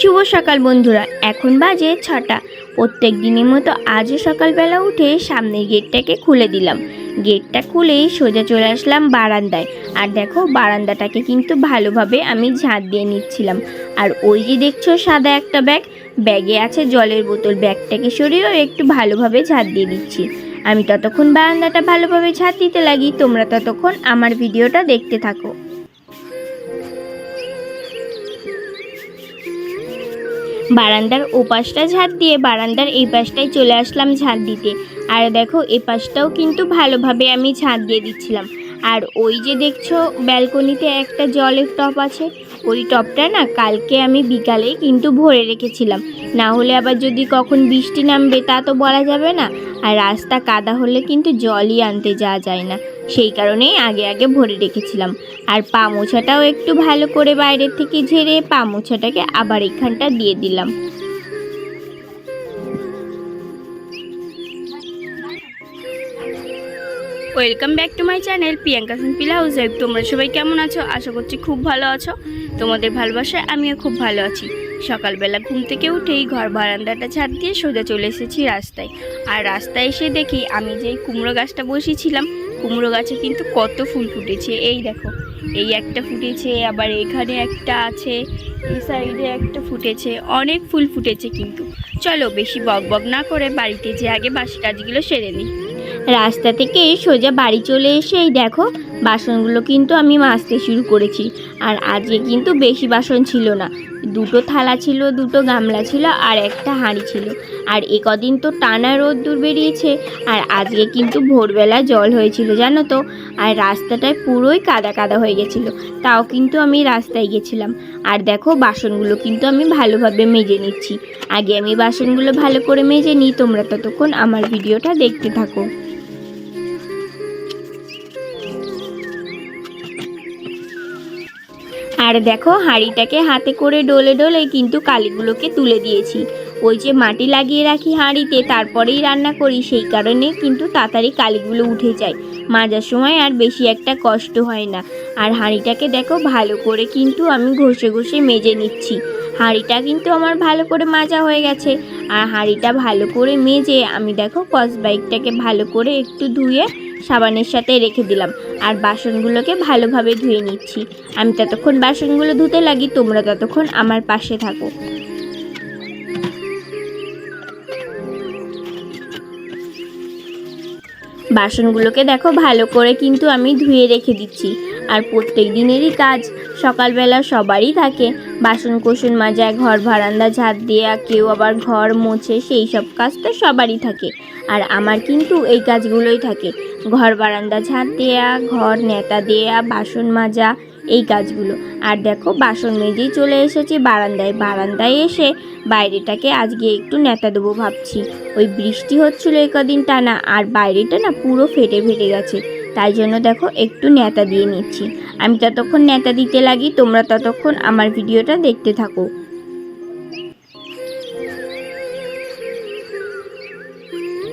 শুভ সকাল বন্ধুরা, এখন বাজে 6টা। প্রত্যেক দিনের মতো আজও সকালবেলা উঠে সামনের গেটটাকে খুলে দিলাম। গেটটা খুলেই সোজা চলে আসলাম বারান্দায়। আর দেখো, বারান্দাটাকে কিন্তু ভালোভাবে আমি ঝাঁট দিয়ে নিচ্ছিলাম। আর ওই যে দেখছো সাদা একটা ব্যাগে আছে জলের বোতল, ব্যাগটাকে সরিয়েও একটু ভালোভাবে ঝাঁট দিয়ে দিচ্ছি। আমি ততক্ষণ বারান্দাটা ভালোভাবে ঝাঁট দিতে লাগি, তোমরা ততক্ষণ আমার ভিডিওটা দেখতে থাকো। বারান্দার ওপাশটা ঝাঁট দিয়ে বারান্দার এই পাশটায় চলে আসলাম ঝাঁট দিতে। আর দেখো, এ পাশটাও কিন্তু ভালোভাবে আমি ঝাঁট দিয়ে দিচ্ছিলাম। আর ওই যে দেখছো ব্যালকনিতে একটা জলের টব আছে, ওই টবটা না কালকে আমি বিকালে কিন্তু ভরে রেখেছিলাম। না হলে আবার যদি কখন বৃষ্টি নামবে তা তো বলা যাবে না। আর রাস্তা কাদা হলে কিন্তু জলই আনতে যাওয়া যায় না, সেই কারণেই আগে ভরে রেখেছিলাম। আর পা মোছাটাও একটু ভালো করে বাইরের থেকে ঝেড়ে পা মোছাটাকে আবার এখানটা দিয়ে দিলাম। Welcome back to my channel Priyanka simple house wife. তোমরা সবাই কেমন আছো? আশা করছি খুব ভালো আছো। তোমাদের ভালোবাসায় আমিও খুব ভালো আছি। সকালবেলা ঘুম থেকে উঠেই ঘর বারান্দাটা ঝাঁট দিয়ে সোজা চলে এসেছি রাস্তায়। আর রাস্তায় এসে দেখি আমি যেই কুমড়ো গাছটা বসিয়েছিলাম, কুমড়ো গাছে কিন্তু কত ফুল ফুটেছে। এই দেখো, এই একটা ফুটেছে, আবার এখানে একটা আছে, এই সাইডে একটা ফুটেছে, অনেক ফুল ফুটেছে। কিন্তু চলো বেশি বক না করে বাড়িতে যে আগে বাসি কাজগুলো সেরে নিই। রাস্তা থেকে সোজা বাড়ি চলে এসে এই দেখো, বাসনগুলো কিন্তু আমি মাজতে শুরু করেছি। আর আজকে কিন্তু বেশি বাসন ছিল না, দুটো থালা ছিল, দুটো গামলা ছিল, আর একটা হাঁড়ি ছিল। আর এ কদিন তো টানা রোদ্দুর বেরিয়েছে, আর আজকে কিন্তু ভোরবেলা জল হয়েছিল জানো তো। আর রাস্তাটায় পুরোই কাদা হয়ে গেছিলো, তাও কিন্তু আমি রাস্তায় গেছিলাম। আর দেখো, বাসনগুলো কিন্তু আমি ভালোভাবে মেজে নিচ্ছি। আগে আমি বাসনগুলো ভালো করে মেজে নিই, তোমরা ততক্ষণ আমার ভিডিওটা দেখতে থাকো। আর দেখো, হাঁড়িটাকে হাতে করে ডলে কিন্তু কালিগুলোকে তুলে দিয়েছি। ওই যে মাটি লাগিয়ে রাখি হাঁড়িতে, তারপরেই রান্না করি, সেই কারণে কিন্তু তাড়াতাড়ি কালিগুলো উঠে যায়। মাজার সময় আর বেশি একটা কষ্ট হয় না। আর হাঁড়িটাকে দেখো ভালো করে কিন্তু আমি ঘষে মেজে নিচ্ছি। হাঁড়িটা কিন্তু আমার ভালো করে মাজা হয়ে গেছে। আর হাঁড়িটা ভালো করে মেজে আমি দেখো কসবাইকটাকে ভালো করে একটু ধুয়ে সাবানের সাথে রেখে দিলাম। আর বাসনগুলোকে ভালোভাবে ধুয়ে নিচ্ছি। আমি ততক্ষণ বাসনগুলো ধুতে লাগি, তোমরা ততক্ষণ আমার পাশে থাকো। বাসনগুলোকে দেখো ভালো করে কিন্তু আমি ধুয়ে রেখে দিচ্ছি। আর প্রত্যেক দিনেরই কাজ সকালবেলা সবারই থাকে, বাসন কোসন মাজা, ঘর বারান্দা ঝাঁট দেওয়া, কেউ আবার ঘর মোছে, সেই সব কাজ তো সবারই থাকে। আর আমার কিন্তু এই কাজগুলোই থাকে, ঘর বারান্দা ঝাঁট দেওয়া, ঘর নেতা দেওয়া, বাসন মাজা, এই কাজগুলো। আর দেখো, বাসন মেজেই চলে এসেছি বারান্দায় এসে বাইরেটাকে আজকে একটু নেতা দেবো ভাবছি। ওই বৃষ্টি হচ্ছিলো এই কদিন টানা, আর বাইরেটা না পুরো ফেটে গেছে, তাই জন্য দেখো একটু নেতা দিয়ে নিচ্ছি। আমি ততক্ষণ নেতা দিতে লাগি, তোমরা ততক্ষণ আমার ভিডিওটা দেখতে থাকো।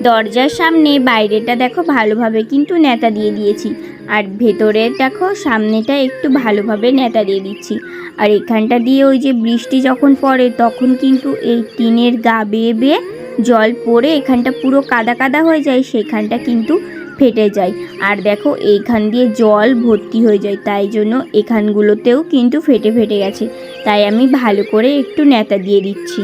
দরজার সামনে বাইরেটা দেখো ভালোভাবে কিন্তু নেতা দিয়ে দিয়েছি। আর ভেতরে দেখো সামনেটা একটু ভালোভাবে নেতা দিয়ে দিচ্ছি। আর এখানটা দিয়ে ওই যে বৃষ্টি যখন পড়ে তখন কিন্তু এই টিনের গা বেয়ে জল পড়ে এখানটা পুরো কাদা হয়ে যায়, সেখানটা কিন্তু ফেটে যায়। আর দেখো এইখান দিয়ে জল ভর্তি হয়ে যায়, তাই জন্য এখানগুলোতেও কিন্তু ফেটে গেছে। তাই আমি ভালো করে একটু নেতা দিয়ে দিচ্ছি।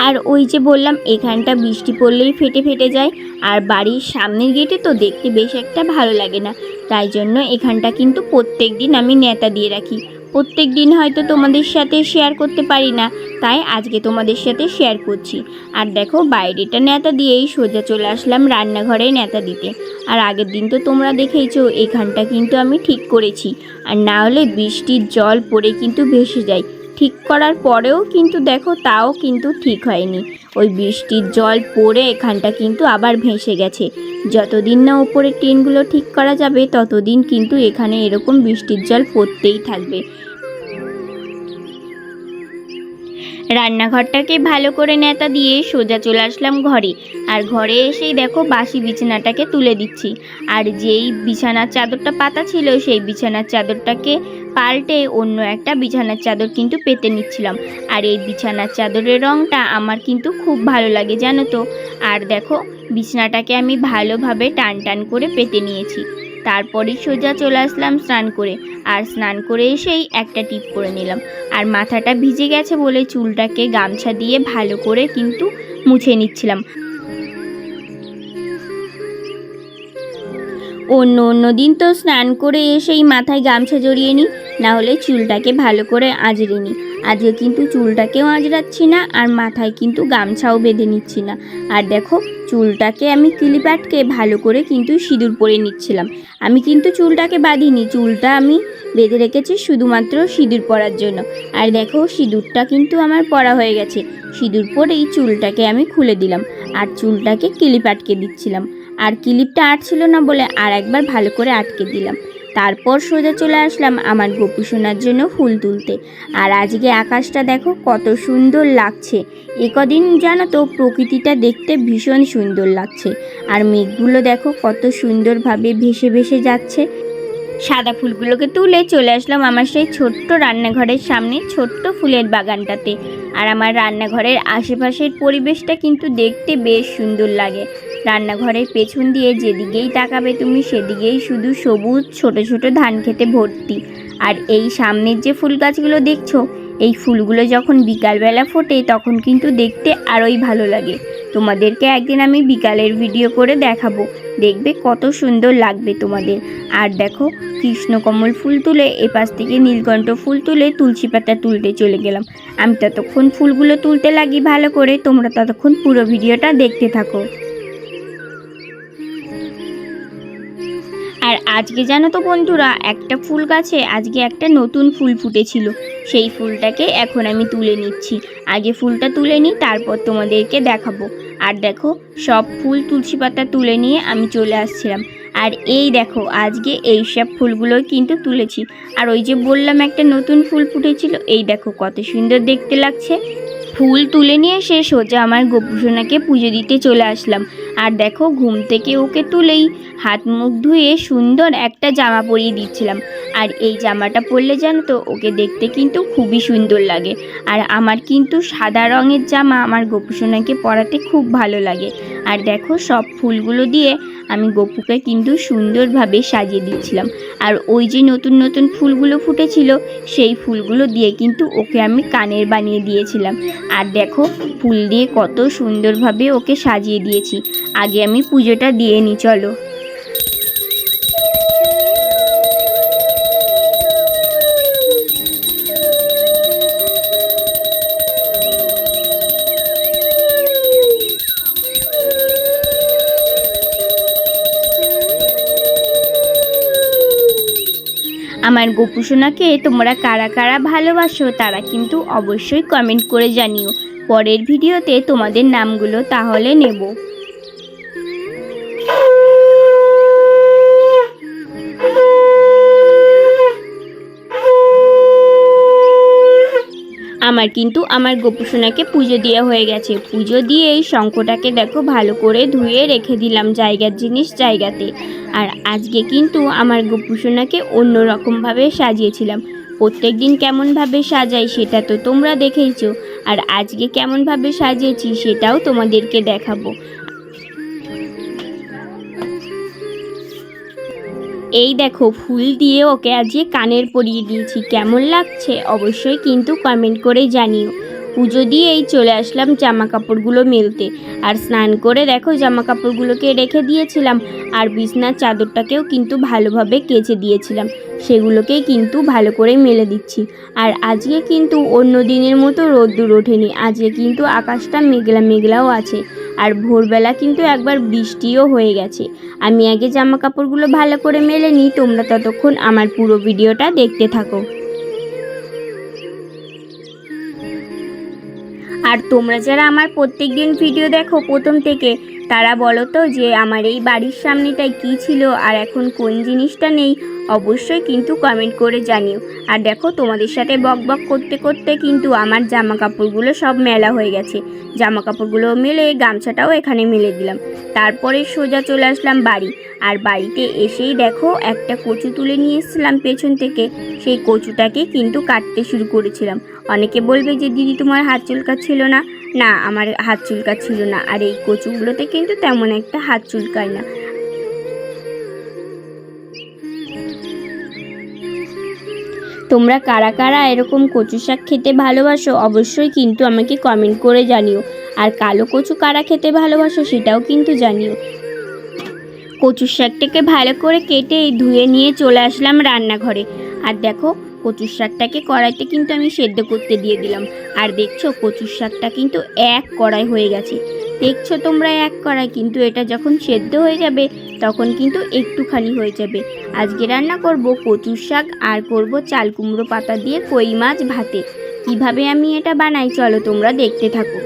আর ওই যে বললাম, এখানটা বৃষ্টি পড়লেই ফেটে যায়। আর বাড়ির সামনের গেটে তো দেখতে বেশ একটা ভালো লাগে না, তাই জন্য এখানটা কিন্তু প্রত্যেক দিন আমি নেতা দিয়ে রাখি। প্রত্যেক দিন হয়তো তোমাদের সাথে শেয়ার করতে পারি না, তাই আজকে তোমাদের সাথে শেয়ার করছি। আর দেখো, বাইরেটা নেতা দিয়েই সোজা চলে আসলাম রান্নাঘরে নেতা দিতে। আর আগের দিন তো তোমরা দেখেইছো, এখানটা কিন্তু আমি ঠিক করেছি। আর না হলে বৃষ্টির জল পড়ে কিন্তু ভেসে যায়। ঠিক করার পরেও কিন্তু দেখো তাও কিন্তু ঠিক হয়নি, ওই বৃষ্টির জল পড়ে এখানটা কিন্তু আবার ভেসে গেছে। যতদিন না উপরে টিনগুলো ঠিক করা যাবে ততদিন কিন্তু এখানে এরকম বৃষ্টির জল পড়তেই থাকবে। রান্নাঘরটাকে ভালো করে নেতা দিয়ে সোজা চলে আসলাম ঘরে। আর ঘরে এসেই দেখো বাসি বিছানাটাকে তুলে দিচ্ছি। আর যেই বিছানার চাদরটা পাতা ছিল সেই বিছানার চাদরটাকে পাল্টে অন্য একটা বিছানার চাদর কিন্তু পেতে নিচ্ছিলাম। আর এই বিছানার চাদরের রঙটা আমার কিন্তু খুব ভালো লাগে জানো তো। আর দেখো বিছানাটাকে আমি ভালোভাবে টান টান করে পেতে নিয়েছি। তারপরেই সোজা চলে আসলাম স্নান করে। আর স্নান করে এসেই একটা টিপ করে নিলাম। আর মাথাটা ভিজে গেছে বলে চুলটাকে গামছা দিয়ে ভালো করে কিন্তু মুছে নিচ্ছিলাম। অন্য দিন তো স্নান করে এসেই মাথায় গামছা জড়িয়ে নিই, না হলে চুলটাকে ভালো করে আঁচড়ে নিই। আজকে কিন্তু চুলটাকেও আঁচড়াচ্ছি না আর মাথায় কিন্তু গামছাও বেঁধে নিচ্ছি না। আর দেখো চুলটাকে আমি ক্লিপ আটকে ভালো করে কিন্তু সিঁদুর পরে নিচ্ছিলাম। আমি কিন্তু চুলটাকে বাঁধিনি, চুলটা আমি বেঁধে রেখেছি শুধুমাত্র সিঁদুর পরার জন্য। আর দেখো সিঁদুরটা কিন্তু আমার পরা হয়ে গেছে। সিঁদুর পরেই চুলটাকে আমি খুলে দিলাম আর চুলটাকে ক্লিপ আটকে দিচ্ছিলাম। আর ক্লিপটা আটছিল না বলে আর একবার ভালো করে আটকে দিলাম। তারপর সোজা চলে আসলাম আমার গপু সোনার জন্য ফুল তুলতে। আর আজকে আকাশটা দেখো কত সুন্দর লাগছে। কদিন জানো তো প্রকৃতিটা দেখতে ভীষণ সুন্দর লাগছে। আর মেঘগুলো দেখো কত সুন্দরভাবে ভেসে ভেসে যাচ্ছে। সাদা ফুলগুলোকে তুলে চলে আসলাম আমার সেই ছোট্ট রান্নাঘরের সামনে ছোট্ট ফুলের বাগানটাতে। আর আমার রান্নাঘরের আশেপাশের পরিবেশটা কিন্তু দেখতে বেশ সুন্দর লাগে। রান্নাঘরের পেছন দিয়ে যেদিকেই তাকাবে তুমি সেদিকেই শুধু সবুজ ছোট ছোট ধান খেতে ভর্তি। আর এই সামনের যে ফুল গাছগুলো দেখছো, এই ফুলগুলো যখন বিকালবেলা ফোটে তখন কিন্তু দেখতে আরোই ভালো লাগে। তোমাদেরকে একদিন আমি বিকালের ভিডিও করে দেখাবো, দেখবে কত সুন্দর লাগবে তোমাদের। আর দেখো কৃষ্ণকমল ফুল তুলে এপাশ থেকে নীলকণ্ঠ ফুল তুলে তুলসী পাতা তুলতে চলে গেলাম। আমি ততক্ষণ ফুলগুলো তুলতে লাগি ভালো করে, তোমরা ততক্ষণ পুরো ভিডিওটা দেখতে থাকো। আর আজকে জানো তো বন্ধুরা, একটা ফুল গাছে আজকে একটা নতুন ফুল ফুটেছিল। সেই ফুলটাকে এখন আমি তুলে নিচ্ছি। আগে ফুলটা তুলে নিই, তারপর তোমাদেরকে দেখাবো। আর দেখো সব ফুল তুলসী পাতা তুলে নিয়ে আমি চলে আসছিলাম। আর এই দেখো আজকে এই সব ফুলগুলো কিন্তু তুলেছি। আর ওই যে বললাম একটা নতুন ফুল ফুটেছিল, এই দেখো কত সুন্দর দেখতে লাগছে। ফুল তুলে নিয়ে এসে সোজা আমার গপু সোনাকে পুজো দিতে চলে আসলাম। আর দেখো ঘুম থেকে ওকে তুলেই হাত মুখ ধুয়ে সুন্দর একটা জামা পরিয়ে দিচ্ছিলাম। আর এই জামাটা পরলে জানো তো ওকে দেখতে কিন্তু খুবই সুন্দর লাগে। আর আমার কিন্তু সাদা রঙের জামা আমার গপু সোনাকে পরাতে খুব ভালো লাগে। আর দেখো সব ফুলগুলো দিয়ে আমি গপুকে কিন্তু সুন্দরভাবে সাজিয়ে দিচ্ছিলাম। আর ওই যে নতুন নতুন ফুলগুলো ফুটেছিল সেই ফুলগুলো দিয়ে কিন্তু ওকে আমি কানের বানিয়ে দিয়েছিলাম। আর দেখো ফুল দিয়ে কত সুন্দরভাবে ওকে সাজিয়ে দিয়েছি। আগে আমি পুজোটা দিয়ে নিই চলো। আমার গপু সোনাকে তোমরা কারা কারা ভালোবাসো তারা কিন্তু অবশ্যই কমেন্ট করে জানিও। পরের ভিডিওতে তোমাদের নামগুলো তাহলে নেব। আমার কিন্তু আমার গপু সোনাকে পুজো দেওয়া হয়ে গেছে। পুজো দিয়ে এই শঙ্খটাকে দেখো ভালো করে ধুয়ে রেখে দিলাম জায়গার জিনিস জায়গাতে। আর আজকে কিন্তু আমার গপু সোনাকে অন্যরকমভাবে সাজিয়েছিলাম। প্রত্যেক দিন কেমনভাবে সাজাই সেটা তো তোমরা দেখেইছো। আর আজকে কেমনভাবে সাজিয়েছি সেটাও তোমাদেরকে দেখাবো। এই দেখো ফুল দিয়ে ওকে আজকে কানের পরিয়ে দিয়েছি। কেমন লাগছে অবশ্যই কিন্তু কমেন্ট করে জানিও। পুজো দিয়েই চলে আসলাম জামা কাপড়গুলো মেলতে। আর স্নান করে দেখো জামা কাপড়গুলোকে রেখে দিয়েছিলাম। আর বিছনার চাদরটাকেও কিন্তু ভালোভাবে কেচে দিয়েছিলাম, সেগুলোকেই কিন্তু ভালো করে মেলে দিচ্ছি। আর আজকে কিন্তু অন্য দিনের মতো রোদ্দুর ওঠেনি, আজকে কিন্তু আকাশটা মেঘলা মেঘলাও আছে। আর ভোরবেলা কিন্তু একবার বৃষ্টিও হয়ে গেছে। আমি আগে জামা কাপড়গুলো ভালো করে মেলে নিই, তোমরা ততক্ষণ আমার পুরো ভিডিওটা দেখতে থাকো। আর তোমরা যারা আমার প্রত্যেক দিন ভিডিও দেখো প্রথম থেকে, তারা বলো তো যে আমার এই বাড়ির সামনেটায় কী ছিল আর এখন কোন জিনিসটা নেই। অবশ্যই কিন্তু কমেন্ট করে জানিও। আর দেখো তোমাদের সাথে বকবক করতে করতে কিন্তু আমার জামা কাপড়গুলো সব মেলা হয়ে গেছে। জামা কাপড়গুলো মেলে গামছাটাও এখানে মেলে দিলাম। তারপরে সোজা চলে আসলাম বাড়ি। আর বাড়িতে এসেই দেখো একটা কচু তুলে নিয়ে এসেছিলাম পেছন থেকে, সেই কচুটাকে কিন্তু কাটতে শুরু করেছিলাম। অনেকে বলবে যে দিদি তোমার হাত চুলকাচ্ছিল না। না, আমার হাত চুলকাচ্ছিল না। আর এই কচুগুলোতে কিন্তু তেমন একটা হাত চুলকায় না। তোমরা কারা কারা এরকম কচু শাক খেতে ভালোবাসো অবশ্যই কিন্তু আমাকে কমেন্ট করে জানিও। আর কালো কচু কারা খেতে ভালোবাসো সেটাও কিন্তু জানিও। কচু শাকটাকে ভালো করে কেটে ধুয়ে নিয়ে চলে আসলাম রান্নাঘরে। আর দেখো কচুর শাকটাকে কড়াইতে কিন্তু আমি সেদ্ধ করতে দিয়ে দিলাম। আর দেখছো কচুর শাকটা কিন্তু এক কড়াই হয়ে গেছে। দেখছো তোমরা এক কড়াই, কিন্তু এটা যখন সেদ্ধ হয়ে যাবে তখন কিন্তু একটুখানি হয়ে যাবে। আজকে রান্না করব কচুর শাক আর করব চাল কুমড়ো পাতা দিয়ে কই মাছ ভাতে। কিভাবে আমি এটা বানাই চলো তোমরা দেখতে থাকো।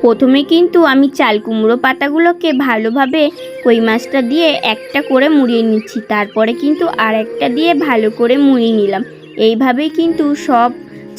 প্রথমে কিন্তু আমি চাল কুমড়ো পাতাগুলোকে ভালোভাবে কই মাছটা দিয়ে একটা করে মুড়িয়ে নিচ্ছি। তারপরে কিন্তু আর একটা দিয়ে ভালো করে মুড়িয়ে নিলাম। এইভাবেই কিন্তু সব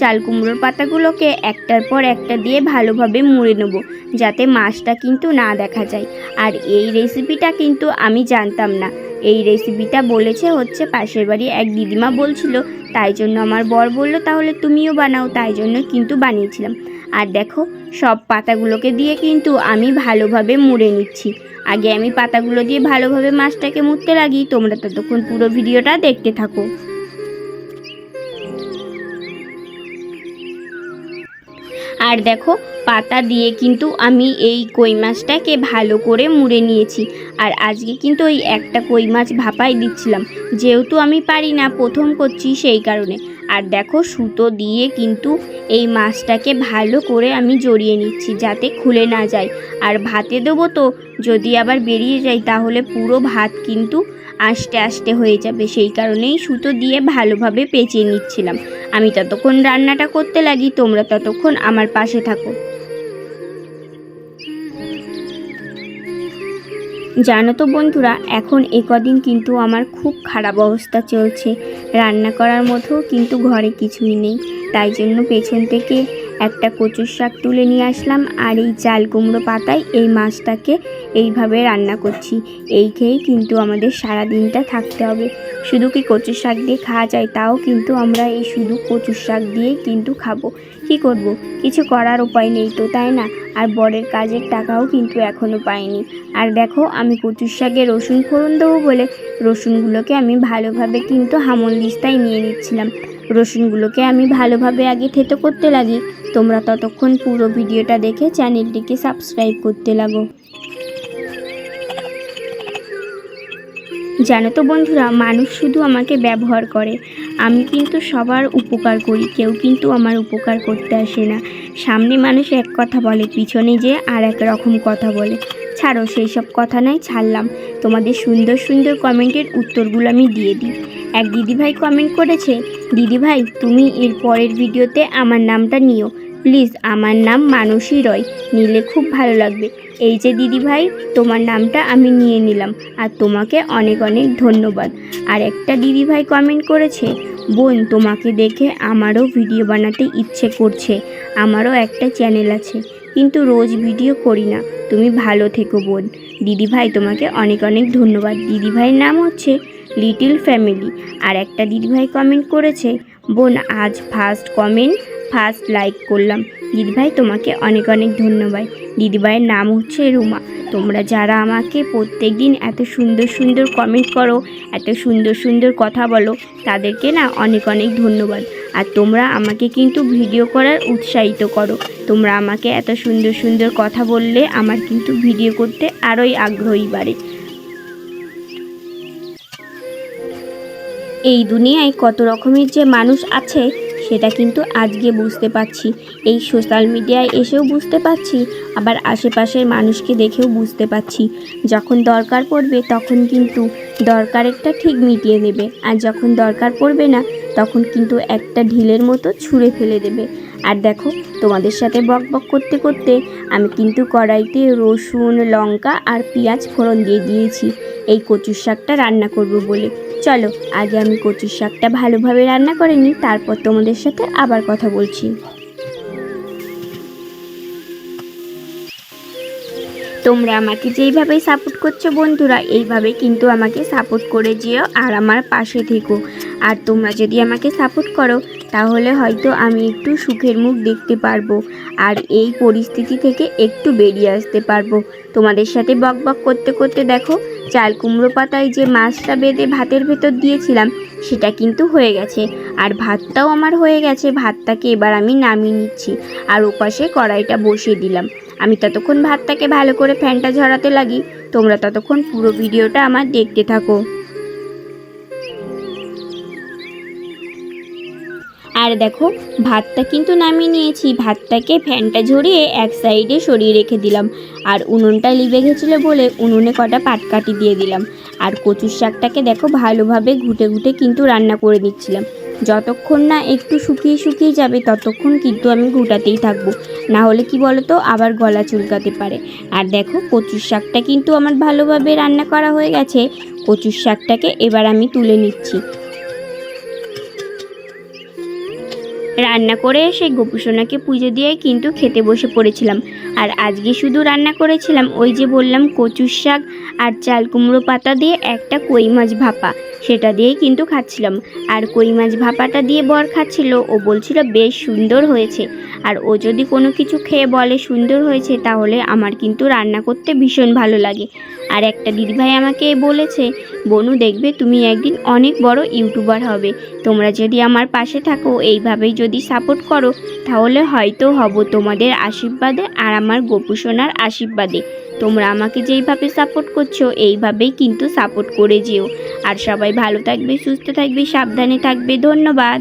চাল কুমড়োর পাতাগুলোকে একটার পর একটা দিয়ে ভালোভাবে মুড়ে নেব, যাতে মাছটা কিন্তু না দেখা যায়। আর এই রেসিপিটা কিন্তু আমি জানতাম না। এই রেসিপিটা বলেছে হচ্ছে পাশের বাড়ি এক দিদিমা বলছিল, তাই জন্য আমার বর বললো তাহলে তুমিও বানাও, তাই জন্য কিন্তু বানিয়েছিলাম। আর দেখো সব পাতাগুলোকে দিয়ে কিন্তু আমি ভালোভাবে মুড়ে নিচ্ছি। আগে আমি পাতাগুলো দিয়ে ভালোভাবে মাছটাকে মুড়তে লাগি। তোমরা ততক্ষণ পুরো ভিডিওটা দেখতে থাকো। আর দেখো পাতা দিয়ে কিন্তু আমি এই কই মাছটাকে ভালো করে মুড়ে নিয়েছি। আর আজকে কিন্তু ওই একটা কই মাছ ভাপাই দিচ্ছিলাম, যেহেতু আমি পারি না, প্রথম করছি সেই কারণে। আর দেখো সুতো দিয়ে কিন্তু এই মাছটাকে ভালো করে আমি জড়িয়ে নিচ্ছি যাতে খুলে না যায়। আর ভাতে দেবো তো, যদি আবার বেরিয়ে যায় তাহলে পুরো ভাত কিন্তু আস্তে আস্তে হয়ে যাবে। সেই কারণেই সুতো দিয়ে ভালোভাবে পেঁচিয়ে নিচ্ছিলাম। আমি ততক্ষণ রান্নাটা করতে লাগি, তোমরা ততক্ষণ আমার পাশে থাকো। জানো তো বন্ধুরা, এখন কদিন কিন্তু আমার খুব খারাপ অবস্থা চলছে। রান্না করার মতো কিন্তু ঘরে কিছুই নেই। তাই জন্য পেছন থেকে একটা কচুর শাক তুলে নিয়ে আসলাম। আর এই চাল কুমড়ো পাতায় এই মাছটাকে এইভাবে রান্না করছি। এই খেয়েই কিন্তু আমাদের সারা দিনটা থাকতে হবে। শুধু কি কচুর শাক দিয়ে খাওয়া যায়? তাও কিন্তু আমরা এই শুধু কচুর শাক দিয়েই কিন্তু খাবো। কি করব, কিছু করার উপায় নেই তো, তাই না? আর বরের কাজের টাকাও কিন্তু এখনও পাইনি। আর দেখো আমি কচুর শাকে রসুন ফোড়ন দেবো বলে রসুনগুলোকে আমি ভালোভাবে কিন্তু হামলদিস্তায় নিয়ে নিচ্ছিলাম। রসুনগুলোকে আমি ভালোভাবে আগে থেতো করতে লাগি। তোমরা ততক্ষণ পুরো ভিডিওটা দেখে চ্যানেলটিকে সাবস্ক্রাইব করতে লাগো। জানো তো বন্ধুরা, মানুষ শুধু আমাকে ব্যবহার করে, আমি কিন্তু সবার উপকার করি। কেউ কিন্তু আমার উপকার করতে আসে না। সামনে মানুষ এক কথা বলে, পিছনে যে আর এক রকম কথা বলে। ছাড়ো সেই সব কথা নয়, ছাড়লাম। তোমাদের সুন্দর সুন্দর কমেন্টের উত্তরগুলো আমি দিয়ে দিই। এক দিদিভাই কমেন্ট করেছে, দিদিভাই তুমি এর পরের ভিডিওতে আমার নামটা নিও প্লিজ। আমার নাম মানসী রয়, নিলে খুব ভালো লাগবে। এই যে দিদিভাই, তোমার নামটা আমি নিয়ে নিলাম। আর তোমাকে অনেক অনেক ধন্যবাদ। আর একটা দিদিভাই কমেন্ট করেছে, বোন তোমাকে দেখে আমারও ভিডিও বানাতে ইচ্ছে করছে। আমারও একটা চ্যানেল আছে, কিন্তু রোজ ভিডিও করি না। তুমি ভালো থেকো বোন। দিদিভাই তোমাকে অনেক অনেক ধন্যবাদ। দিদিভাইয়ের নাম হচ্ছে লিটিল ফ্যামিলি। আর একটা দিদিভাই কমেন্ট করেছে, বোন আজ ফার্স্ট কমেন্ট, ফার্স্ট লাইক করলাম। দিদিভাই তোমাকে অনেক অনেক ধন্যবাদ। দিদিভাইয়ের নাম হচ্ছে রুমা। তোমরা যারা আমাকে প্রত্যেক দিন এত সুন্দর সুন্দর কমেন্ট করো, এত সুন্দর সুন্দর কথা বলো, তাদেরকে না অনেক অনেক ধন্যবাদ। আর তোমরা আমাকে কিন্তু ভিডিও করার উৎসাহিত করো। তোমরা আমাকে এত সুন্দর সুন্দর কথা বললে আমার কিন্তু ভিডিও করতে আরোই আগ্রহী বাড়ে। এই দুনিয়ায় কত রকমের যে মানুষ আছে সেটা কিন্তু আজকে বুঝতে পারছি। এই সোশ্যাল মিডিয়ায় এসেও বুঝতে পারছি, আবার আশেপাশের মানুষকে দেখেও বুঝতে পারছি। যখন দরকার পড়বে তখন কিন্তু দরকারেরটা ঠিক মিটিয়ে দেবে, আর যখন দরকার পড়বে না তখন কিন্তু একটা ঢিলের মতো ছুঁড়ে ফেলে দেবে। আর দেখো তোমাদের সাথে বক বক করতে করতে আমি কিন্তু কড়াইতে রসুন, লঙ্কা আর পেঁয়াজ ফোড়ন দিয়ে দিয়েছি এই কচুর শাকটা রান্না করব বলে। চলো আগে আমি কচুর শাকটা ভালোভাবে রান্না করে নিই, তারপর তোমাদের সাথে আবার কথা বলছি। তোমরা আমাকে যেইভাবে সাপোর্ট করছো বন্ধুরা, এইভাবে কিন্তু আমাকে সাপোর্ট করে যেও আর আমার পাশে থেকো। আর তোমরা যদি আমাকে সাপোর্ট করো তাহলে হয়তো আমি একটু সুখের মুখ দেখতে পারবো আর এই পরিস্থিতি থেকে একটু বেরিয়ে আসতে পারবো। তোমাদের সাথে বক বক করতে করতে দেখো চাল কুমড়ো পাতায় যে মাছটা বেঁধে ভাতের ভেতর দিয়েছিলাম সেটা কিন্তু হয়ে গেছে, আর ভাতটাও আমার হয়ে গেছে। ভাতটাকে এবার আমি নামিয়ে নিচ্ছি আর ওপাশে কড়াইটা বসিয়ে দিলাম। আমি ততক্ষণ ভাতটাকে ভালো করে ফ্যানটা ঝরাতে লাগি, তোমরা ততক্ষণ পুরো ভিডিওটা আমার দেখতে থাকো। আর দেখো ভাতটা কিন্তু নামিয়ে নিয়েছি, ভাতটাকে ফ্যানটা ঝরিয়ে এক সাইডে সরিয়ে রেখে দিলাম। আর উনুনটা লিভে গেছিলো বলে উনুনে কটা পাটকাঠি দিয়ে দিলাম। আর কচুর শাকটাকে দেখো ভালোভাবে ঘুটে ঘুটে কিন্তু রান্না করে দিচ্ছিলাম। যতক্ষণ না একটু শুকিয়ে শুকিয়ে যাবে ততক্ষণ কিন্তু আমি ঘুটাতেই থাকবো, না হলে কি বলো তো আবার গলা চুলকাতে পারে। আর দেখো কচুর শাকটা কিন্তু আমার ভালোভাবে রান্না করা হয়ে গেছে। কচুর শাকটাকে এবার আমি তুলে নিচ্ছি। রান্না করে এসে গোপুসোনাকে পুজো দিয়ে কিন্তু খেতে বসে পড়েছিলাম। আর আজকে শুধু রান্না করেছিলাম ওই যে বললাম কচুর শাক আর চাল কুমড়ো পাতা দিয়ে একটা কই মাছ ভাপা, সেটা দিয়েই কিন্তু খাচ্ছিলাম। আর কই মাছ ভাপাটা দিয়ে বর খাচ্ছিল, ও বলছিল বেশ সুন্দর হয়েছে। আর ও যদি কোনো কিছু খেয়ে বলে সুন্দর হয়েছে তাহলে আমার কিন্তু রান্না করতে ভীষণ ভালো লাগে। আর একটা দিদিভাই আমাকে বলেছে, বনু দেখবে তুমি একদিন অনেক বড় ইউটিউবার হবে। তোমরা যদি আমার পাশে থাকো, এইভাবেই যদি সাপোর্ট করো তাহলে হয়তো হব তোমাদের আশীর্বাদে আর আমার গোপুসোনার আশীর্বাদে। তোমরা আমাকে যেইভাবে সাপোর্ট করছো এইভাবেই কিন্তু সাপোর্ট করে যেও। আর সবাই ভালো থাকবে, সুস্থ থাকবে, সাবধানে থাকবে। ধন্যবাদ।